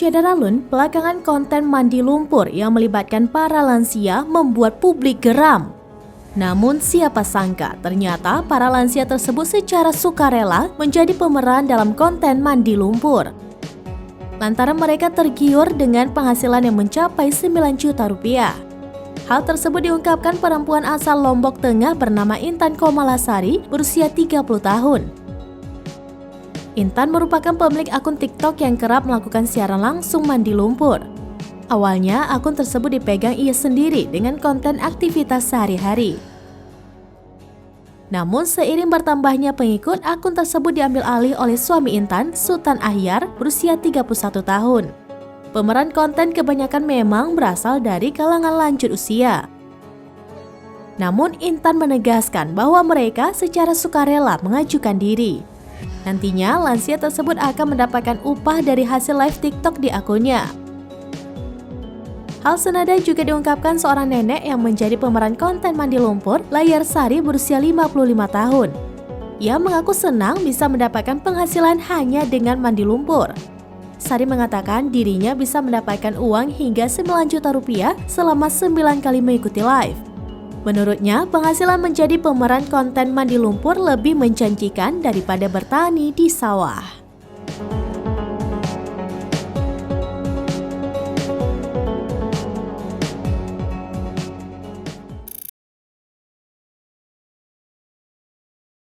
Syedara Lun, belakangan konten mandi lumpur yang melibatkan para lansia membuat publik geram. Namun siapa sangka ternyata para lansia tersebut secara sukarela menjadi pemeran dalam konten mandi lumpur. Lantaran mereka tergiur dengan penghasilan yang mencapai 9 juta rupiah. Hal tersebut diungkapkan perempuan asal Lombok Tengah bernama Intan Komalasari berusia 30 tahun. Intan merupakan pemilik akun TikTok yang kerap melakukan siaran langsung mandi lumpur. Awalnya, akun tersebut dipegang ia sendiri dengan konten aktivitas sehari-hari. Namun, seiring bertambahnya pengikut, akun tersebut diambil alih oleh suami Intan, Sultan Ahyar, berusia 31 tahun. Pemeran konten kebanyakan memang berasal dari kalangan lanjut usia. Namun, Intan menegaskan bahwa mereka secara sukarela mengajukan diri. Nantinya, lansia tersebut akan mendapatkan upah dari hasil live TikTok di akunnya. Hal senada juga diungkapkan seorang nenek yang menjadi pemeran konten mandi lumpur, Layar Sari berusia 55 tahun. Ia mengaku senang bisa mendapatkan penghasilan hanya dengan mandi lumpur. Sari mengatakan dirinya bisa mendapatkan uang hingga 9 juta rupiah selama 9 kali mengikuti live. Menurutnya, penghasilan menjadi pemeran konten mandi lumpur lebih menjanjikan daripada bertani di sawah.